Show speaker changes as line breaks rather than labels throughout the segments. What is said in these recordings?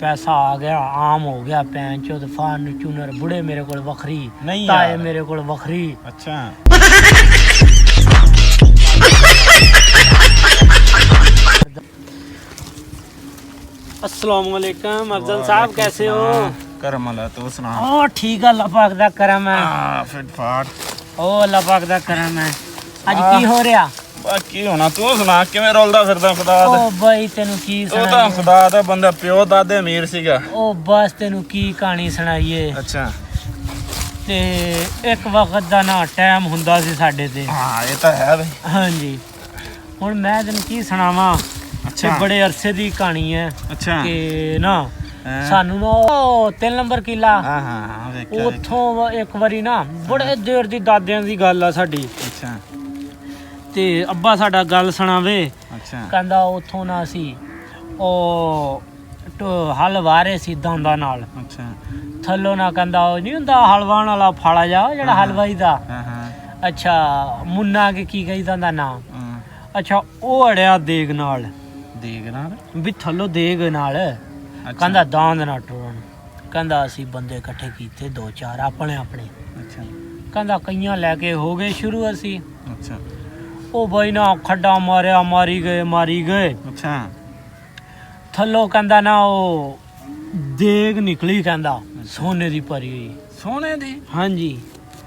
पैसा आ गया आम हो गया पैन चो फान चूनर बुढ़े मेरे को वखरी
नहीं
ताए मेरे को वखरी।
अच्छा
अस्सलाम वालेकुम अफजल साहब कैसे हो?
करम अल्लाह तू सुना।
ओ ठीक है अल्लाह पाक दा करम है।
फिट फाट
ओ अल्लाह पाक दा करम है। आज की हो रहा?
बाकी होना तू सुना किवें रोलदा फिरदा खुदा दा।
ओ भाई तेनू की
ਉਹ ਤਾਂ ਖੁਦਾ ਦਾ ਬੰਦਾ ਪਿਓ ਦਾਦੇ ਅਮੀਰ ਸੀਗਾ।
ओ बस तेनू की कहानी सुनाइए।
ਅੱਛਾ
ਤੇ ਇੱਕ ਵਕਤ ਦਾ ਨਾ ਟਾਈਮ ਹੁੰਦਾ ਸੀ ਸਾਡੇ ਤੇ।
ਹਾਂ ਇਹ ਤਾਂ ਹੈ ਬਈ।
ਹਾਂਜੀ ਹੁਣ ਮੈਂ ਤੈਨੂੰ ਕੀ ਸੁਣਾਵਾਂ।
ਅੱਛਾ
ਬੜੇ ਅਰਸੇ ਦੀ ਕਹਾਣੀ ਹੈ
ਅੱਛਾ
ਕਿ ਨਾ ਸਾਨੂੰ ਨਾ 3 ਨੰਬਰ ਕਿਲਾ
ਹਾਂ ਹਾਂ ਹਾਂ ਵੇਖਿਆ
ਉੱਥੋਂ ਇੱਕ ਵਾਰੀ ਨਾ ਬੜੇ ਦੇਰ ਦੀ ਦਾਦਿਆਂ ਦੀ ਗੱਲ ਆ ਸਾਡੀ।
ਅੱਛਾ
ਤੇ ਅੱਬਾ ਸਾਡਾ ਗੱਲ ਸੁਣਾਵੇ
ਅੱਛਾ
ਕਹਿੰਦਾ ਉੱਥੋਂ ਨਾ ਸੀ ਉਹ ਹਲ ਵਾਰੇ ਸੀ ਦਾਂਦਾ ਨਾਲ।
ਅੱਛਾ
ਥੱਲੋਂ ਨਾ ਕਹਿੰਦਾ ਉਹ ਨਹੀਂ ਹੁੰਦਾ ਹਲਵਾਣ ਵਾਲਾ ਫਾਲਾ ਜਾ ਜਿਹੜਾ ਹਲਵਾਈ ਦਾ।
ਹਾਂ ਹਾਂ
ਅੱਛਾ ਮੁੰਨਾ ਕੇ ਕੀ ਕਹੀਦਾ ਦਾ ਨਾਮ।
ਹਾਂ
ਅੱਛਾ ਉਹ ਅੜਿਆ ਦੇਗ ਨਾਲ
ਦੇਖ ਨਾ
ਵੀ ਥੱਲੋਂ ਦੇਗ ਨਾਲ ਕਹਿੰਦਾ ਦਾਂਦ ਨਾ ਟੋਣ। ਕਹਿੰਦਾ ਅਸੀਂ ਬੰਦੇ ਇਕੱਠੇ ਕੀਤੇ 2-4 ਆਪਣੇ ਆਪਣੇ।
ਅੱਛਾ
ਕਹਿੰਦਾ ਕਈਆਂ ਲੈ ਕੇ ਹੋ ਗਏ ਸ਼ੁਰੂ ਅਸੀਂ।
ਅੱਛਾ
ਉਹ ਬਈ ਨਾ ਖੱਡਾ ਮਾਰਿਆ ਮਾਰੀ ਗਏ।
ਅੱਛਾ
ਥੱਲੋਂ ਕਹਿੰਦਾ ਨਾ ਉਹ ਦੇਗ ਨਿਕਲੀ ਕਹਿੰਦਾ ਸੋਨੇ ਦੀ ਭਰੀ ਹੋਈ।
ਸੋਨੇ ਦੀ
ਹਾਂਜੀ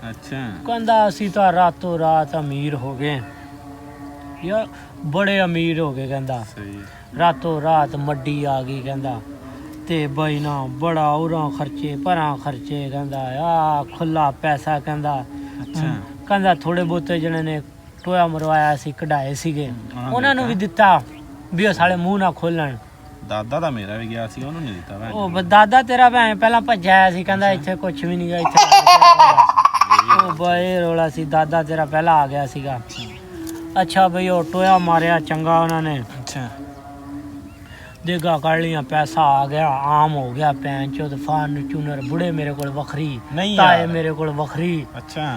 ਅੱਛਾ
ਕਹਿੰਦਾ ਅਸੀਂ ਤਾਂ ਰਾਤੋਂ ਰਾਤ ਅਮੀਰ ਹੋ ਗਏ ਯਾਰ ਬੜੇ ਅਮੀਰ ਹੋ ਗਏ ਕਹਿੰਦਾ।
ਸਹੀ
ਰਾਤੋਂ ਰਾਤ ਮੱਡੀ ਆ ਗਈ ਕਹਿੰਦਾ ਤੇ ਬਈ ਨਾ ਬੜਾ ਉਰਾਂ ਖਰਚੇ ਪਰਾਂ ਖਰਚੇ ਕਹਿੰਦਾ ਆ ਖੁੱਲਾ ਪੈਸਾ ਕਹਿੰਦਾ।
ਅੱਛਾ
ਕਹਿੰਦਾ ਥੋੜੇ ਬਹੁਤੇ ਜਿਹਨਾਂ ਨੇ ਟੋਇਆ ਮਰਵਾਇਆ ਸੀ ਕਢਾਏ ਸੀਗੇ ਉਹਨਾਂ ਨੂੰ ਵੀ ਦਿੱਤਾ ਵੀ ਉਹ ਸਾਲੇ ਮੂੰਹ ਨਾ ਖੋਲਣ।
ਦਾਦਾ ਦਾ ਮੇਰਾ ਵੀ ਗਿਆ ਸੀ ਉਹਨੂੰ ਨਹੀਂ ਦਿੱਤਾ ਭੈਣ
ਉਹ ਦਾਦਾ ਤੇਰਾ ਭੈਣ ਪਹਿਲਾਂ ਭੱਜਿਆ ਸੀ ਕਹਿੰਦਾ ਇੱਥੇ ਕੁਛ ਵੀ ਨਹੀਂ ਗਾ ਇੱਥੇ ਉਹ ਬਈ ਰੋਲਾ ਸੀ ਦਾਦਾ ਤੇਰਾ ਪਹਿਲਾਂ ਆ ਗਿਆ ਸੀਗਾ। ਅੱਛਾ ਬਈ ਉਹ ਟੋਇਆ ਮਾਰਿਆ ਚੰਗਾ ਉਹਨਾਂ ਨੇ
ਅੱਛਾ
ਦੇਗਾ ਕੱਢ ਲੀਆਂ ਪੈਸਾ ਆ ਗਿਆ ਆਮ ਹੋ ਗਿਆ ਪੈਨ ਚੋ ਫਾਨ ਚੂਨਰ ਬੁੜੇ ਮੇਰੇ ਕੋਲ ਵਖਰੀ
ਨਹੀਂ
ਤਾਏ ਮੇਰੇ ਕੋਲ ਵਖਰੀ।
ਅੱਛਾ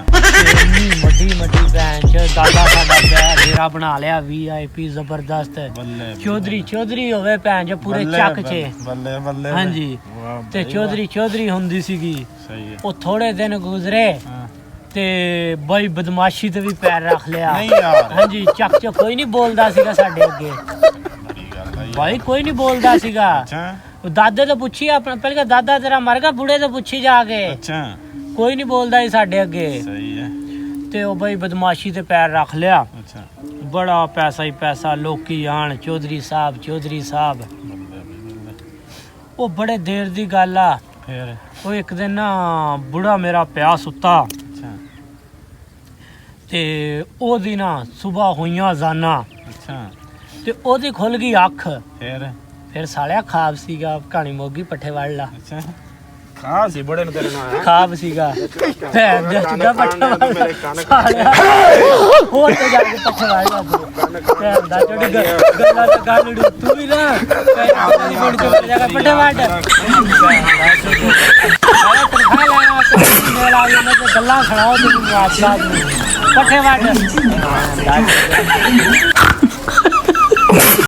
ਮੱਡੀ ਭੈਣ ਚ ਦਾਦਾ ਸਾਡਾ ਡੇਰਾ ਬਣਾ ਲਿਆ VIP ਜ਼ਬਰਦਸਤ
ਬੱਲੇ
ਚੌਧਰੀ ਹੋਵੇ ਭੈਣ ਚ ਪੂਰੇ ਚੱਕ ਚ।
ਬੱਲੇ ਬੱਲੇ
ਹਾਂਜੀ ਤੇ ਚੌਧਰੀ ਹੁੰਦੀ ਸੀਗੀ।
ਸਹੀ ਹੈ
ਉਹ ਥੋੜੇ ਦਿਨ ਗੁਜ਼ਰੇ
ਹਾਂ
ਤੇ ਬਈ ਬਦਮਾਸ਼ੀ ਤੇ ਵੀ ਪੈਰ ਰੱਖ ਲਿਆ।
ਨਹੀਂ ਯਾਰ
ਹਾਂਜੀ ਚੱਕ ਚ ਕੋਈ ਨਹੀਂ ਬੋਲਦਾ ਸੀਗਾ ਸਾਡੇ ਅੱਗੇ ਭਾਈ ਕੋਈ ਨਹੀਂ ਬੋਲਦਾ ਸੀਗਾ।
ਅੱਛਾ
ਦਾਦੇ ਤੋਂ ਪੁੱਛੀ ਆਪਣਾ ਪਹਿਲਾਂ ਦਾਦਾ ਤੇਰਾ ਮਰ ਗਿਆ ਬੁੜੇ ਤੋਂ ਪੁੱਛੀ ਜਾ ਕੇ
ਅੱਛਾ
ਕੋਈ ਨਹੀਂ ਬੋਲਦਾ ਸੀ ਸਾਡੇ ਅੱਗੇ।
ਸਹੀ ਹੈ
ਤੇ ਉਹ ਬਈ ਬਦਮਾਸ਼ੀ ਤੇ ਪੈਰ ਰੱਖ ਲਿਆ।
ਅੱਛਾ
ਬੜਾ ਪੈਸਾ ਹੀ ਪੈਸਾ ਲੋਕੀ ਆਣ ਚੌਧਰੀ ਸਾਹਿਬ ਉਹ ਬੜੇ ਦੇਰ ਦੀ ਗੱਲ ਆ।
ਫਿਰ
ਉਹ ਇੱਕ ਦਿਨ ਨਾ ਬੁੜਾ ਮੇਰਾ ਪਿਆ ਸੁੱਤਾ
ਅੱਛਾ
ਤੇ ਉਹਦੀ ਨਾ ਸਵੇਰ ਹੋਈਆਂ ਜ਼ਾਨਾ
ਅੱਛਾ
ਤੇ ਉਹਦੀ ਖੁੱਲ ਗਈ ਅੱਖ। ਫਿਰ ਸਾਲਿਆ ਖਾਬ ਸੀਗਾ ਕਹਾਣੀ ਮੋਗੀ ਪੱਠੇ ਵੜ ਲਾ।
ਅੱਛਾ ਖਾ ਸੀ ਬੜੇ ਨੂੰ ਤੇਰੇ ਨਾਲ
ਖਾਬ ਸੀਗਾ ਭੈਣ ਦੇ ਚੁੱਗਾ ਪੱਠੇ ਵੜ ਲਾ ਸਾਲਿਆ ਹੋਰ ਤੇ ਜਾ ਕੇ ਪੱਠੇ ਵੜ ਲਾ ਭੈਣ ਦਾ ਚੜੀ ਗੱਲਾਂ ਤੇ ਗਾਲੜੀ ਤੂੰ ਵੀ ਨਾ ਕਈ ਦੀ ਬੋੜੀ ਤੇ ਜਾ ਕੇ ਪੱਠੇ ਵੜ ਗੱਲਾਂ ਖੜਾਓ ਤੈਨੂੰ ਆਪਦਾ ਪੱਠੇ ਵੜ